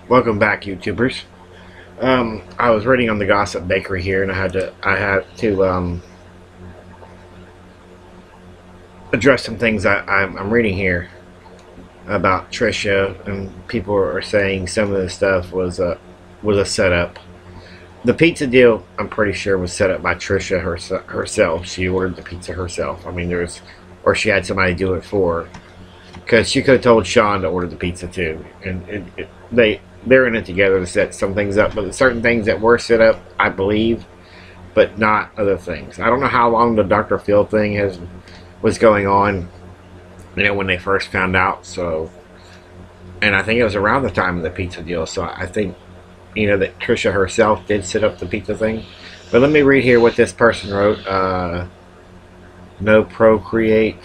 Welcome back, YouTubers. I was reading on the Gossip Bakery here, and I had to address some things I'm reading here about Trisha, and people are saying some of the stuff was a setup. The pizza deal, I'm pretty sure, was set up by Trisha herself. She ordered the pizza herself. I mean, or she had somebody do it for her, because she could have told Sean to order the pizza too, and they're in it together to set some things up. But certain things that were set up, I believe, but not other things. I don't know how long the Dr. Phil thing was going on, when they first found out. So, and I think it was around the time of the pizza deal. So I think, that Trisha herself did set up the pizza thing. But let me read here what this person wrote. No procreate,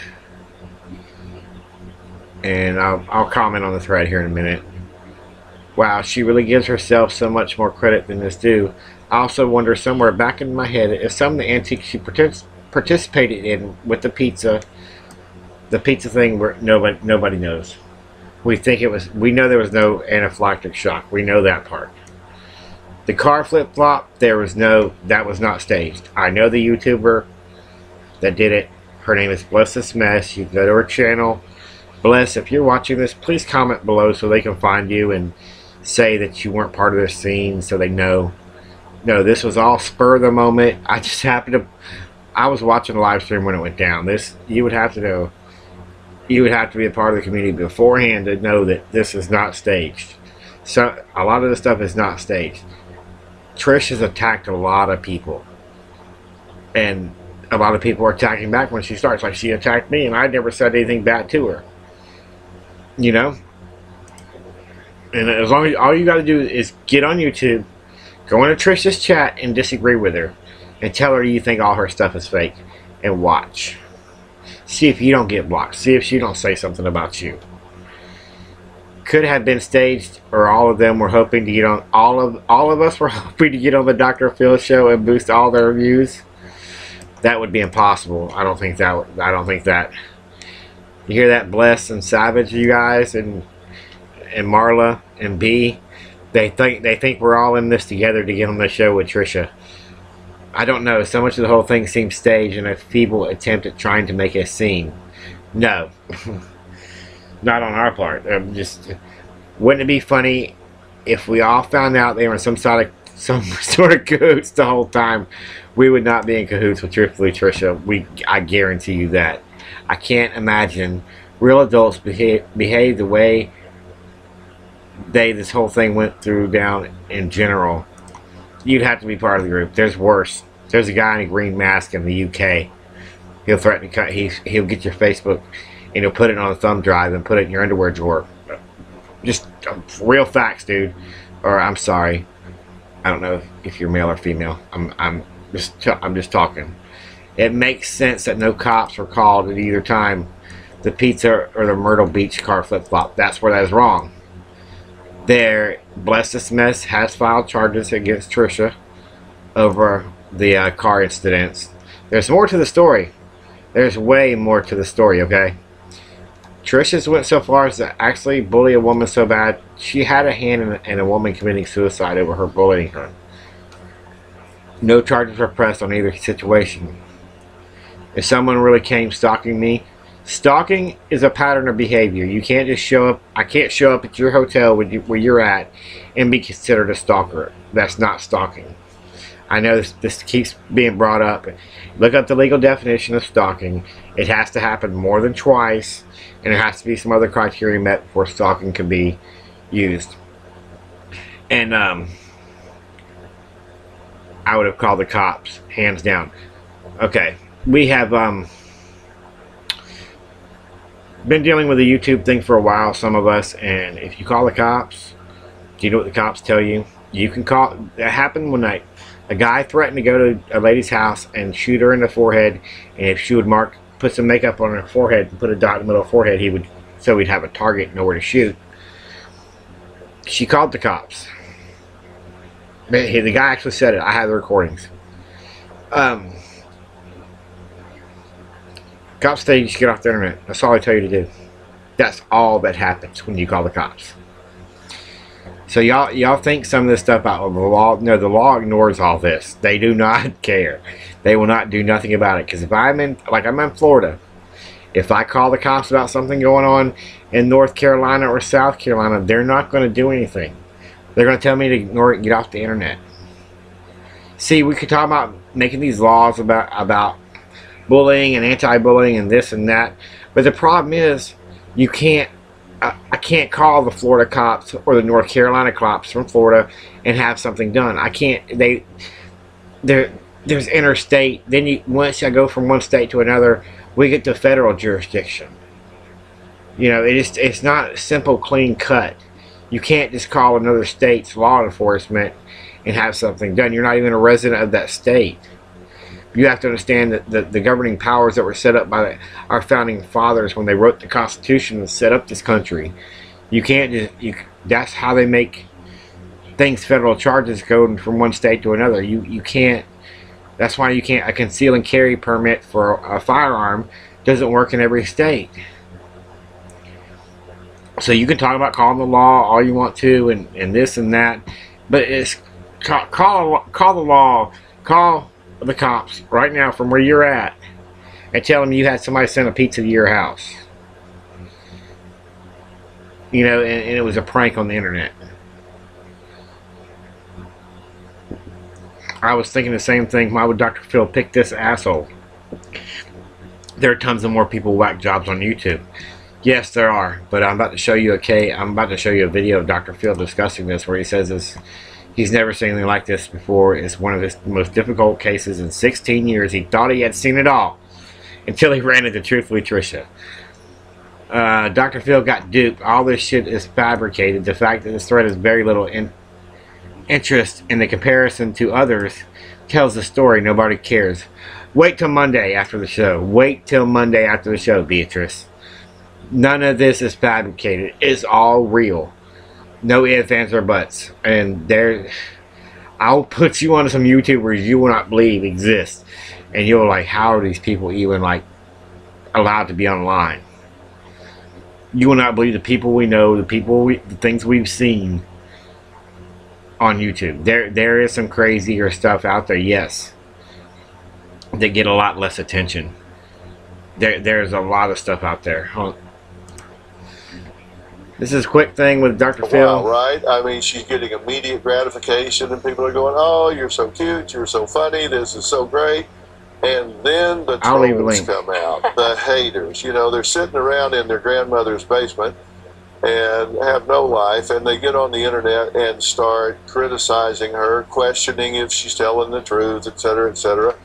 and I'll comment on the thread here in a minute. Wow, she really gives herself so much more credit than is due. I also wonder somewhere back in my head if some of the antiques she participated in with the pizza thing, where nobody knows. We know there was no anaphylactic shock. We know that part. The car flip flop, that was not staged. I know the YouTuber that did it. Her name is Bless This Mess. You can go to her channel. Bless, if you're watching this, please comment below so they can find you and say that you weren't part of this scene, so they know. No, this was all spur of the moment. I just happened to. I was watching the live stream when it went down. You would have to know. You would have to be a part of the community beforehand to know that this is not staged. So a lot of this stuff is not staged. Trish has attacked a lot of people, and a lot of people are attacking back when she starts. Like, she attacked me, and I never said anything bad to her. And as long as all you got to do is get on YouTube, go into Trisha's chat and disagree with her, and tell her you think all her stuff is fake, and watch. See if you don't get blocked. See if she don't say something about you. Could have been staged, or all of them were hoping to get on. All of us were hoping to get on the Dr. Phil show and boost all their views. That would be impossible. I don't think that. You hear that, Bless and Savage, you guys, and Marla and B. They think we're all in this together to get on the show with Trisha. I don't know. So much of the whole thing seems staged and a feeble attempt at trying to make a scene. No, not on our part. Wouldn't it be funny if we all found out they were in some sort of cahoots the whole time? We would not be in cahoots with Truthfully Trisha. I guarantee you that. I can't imagine real adults behave the way this whole thing went through down in general. You'd have to be part of the group. There's worse. There's a guy in a green mask in the UK. He'll threaten to cut. He'll get your Facebook and he'll put it on a thumb drive and put it in your underwear drawer. Just real facts, dude. Or I'm sorry, I don't know if you're male or female. I'm just talking. It makes sense that no cops were called at either time. The pizza or the Myrtle Beach car flip flop. That's where that is wrong. Bless This Mess has filed charges against Trisha over the car incidents. There's more to the story. There's way more to the story, okay? Trisha's went so far as to actually bully a woman so bad she had a hand in a woman committing suicide over her bullying her. No charges were pressed on either situation. If someone really came stalking me, stalking is a pattern of behavior. You can't just show up. I can't show up at your hotel where you're at and be considered a stalker. That's not stalking. I know this keeps being brought up. Look up the legal definition of stalking. It has to happen more than twice, and there has to be some other criteria met before stalking can be used. And I would have called the cops, hands down. Okay, we have been dealing with the YouTube thing for a while, some of us, and if you call the cops, do you know what the cops tell you? You can call. That happened one night. A guy threatened to go to a lady's house and shoot her in the forehead, and if she would put some makeup on her forehead and put a dot in the middle of her forehead, so he'd have a target and know where to shoot. She called the cops. The guy actually said it. I have the recordings. Cops tell you to get off the internet. That's all they tell you to do. That's all that happens when you call the cops. So y'all think some of this stuff out of the law? No, the law ignores all this. They do not care. They will not do nothing about it. Because if I'm in Florida, if I call the cops about something going on in North Carolina or South Carolina, they're not going to do anything. They're going to tell me to ignore it and get off the internet. See, we could talk about making these laws about bullying and anti-bullying and this and that, but the problem is you can't. I can't call the Florida cops or the North Carolina cops from Florida and have something done. I can't. There's interstate. Then once I go from one state to another, we get to federal jurisdiction. You know, it's not a simple, clean cut. You can't just call another state's law enforcement and have something done. You're not even a resident of that state. You have to understand that the governing powers that were set up by our founding fathers when they wrote the Constitution and set up this country. You can't just that's how they make things federal charges going from one state to another. You can't. That's why you can't. A conceal and carry permit for a firearm doesn't work in every state. So you can talk about calling the law all you want to and this and that, but it's call the law, call the cops right now from where you're at and tell them you had somebody send a pizza to your house. You know, and it was a prank on the internet. I was thinking the same thing. Why would Dr. Phil pick this asshole? There are tons of more people whack jobs on YouTube. Yes, there are, but I'm about to show you a video of Dr. Phil discussing this where he says this. He's never seen anything like this before. It's one of his most difficult cases in 16 years. He thought he had seen it all until he ran into Truthfully Trisha. Dr. Phil got duped. All this shit is fabricated. The fact that this thread has very little interest in the comparison to others tells the story. Nobody cares. Wait till Monday after the show. Wait till Monday after the show, Beatrice. None of this is fabricated. It's all real. No ifs, ands, or buts. And I'll put you on some YouTubers you will not believe exist. And you're like, how are these people even like allowed to be online? You will not believe the people we know, the things we've seen on YouTube. There is some crazier stuff out there, yes, that get a lot less attention. There's a lot of stuff out there. This is a quick thing with Dr. Phil. Wow, right? I mean, she's getting immediate gratification, and people are going, oh, you're so cute, you're so funny, this is so great. And then the trolls come out, the haters. You know, they're sitting around in their grandmother's basement and have no life, and they get on the internet and start criticizing her, questioning if she's telling the truth, etc., etc.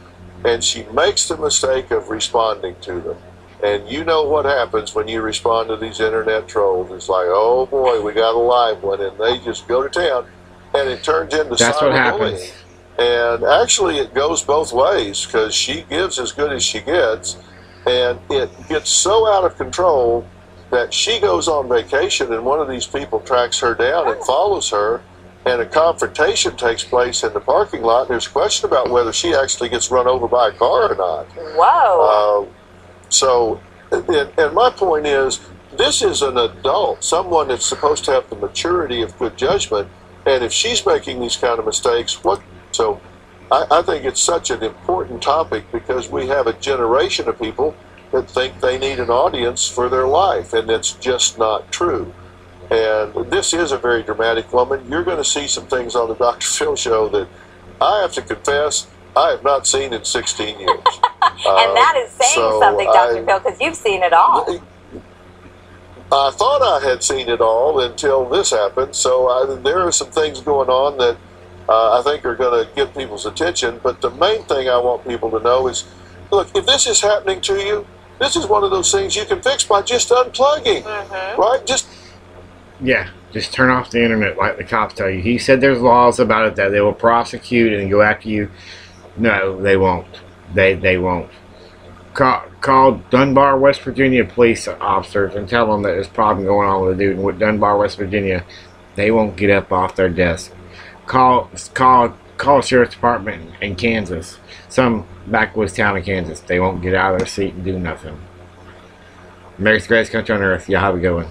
And she makes the mistake of responding to them. And you know what happens when you respond to these internet trolls. It's like, oh boy, we got a live one, and they just go to town, and it turns into cyberbullying. And actually it goes both ways, because she gives as good as she gets, and it gets so out of control that she goes on vacation, and one of these people tracks her down and follows her, and a confrontation takes place in the parking lot. And there's a question about whether she actually gets run over by a car or not. Whoa. So, and my point is, this is an adult, someone that's supposed to have the maturity of good judgment, and if she's making these kind of mistakes, what? So, I think it's such an important topic, because we have a generation of people that think they need an audience for their life, and it's just not true. And this is a very dramatic woman. You're going to see some things on the Dr. Phil show that I have to confess I have not seen in 16 years. And that is saying something, Dr. Phil, because you've seen it all. I thought I had seen it all until this happened. So there are some things going on that I think are going to get people's attention. But the main thing I want people to know is, look, if this is happening to you, this is one of those things you can fix by just unplugging, right? Just turn off the internet like the cops tell you. He said there's laws about it that they will prosecute and go after you. No, they won't. They won't. Call Dunbar, West Virginia police officers and tell them that there's a problem going on with a dude in Dunbar, West Virginia. They won't get up off their desk. Call a sheriff's department in Kansas, some backwoods town in Kansas. They won't get out of their seat and do nothing. America's greatest country on earth. Y'all have a good one.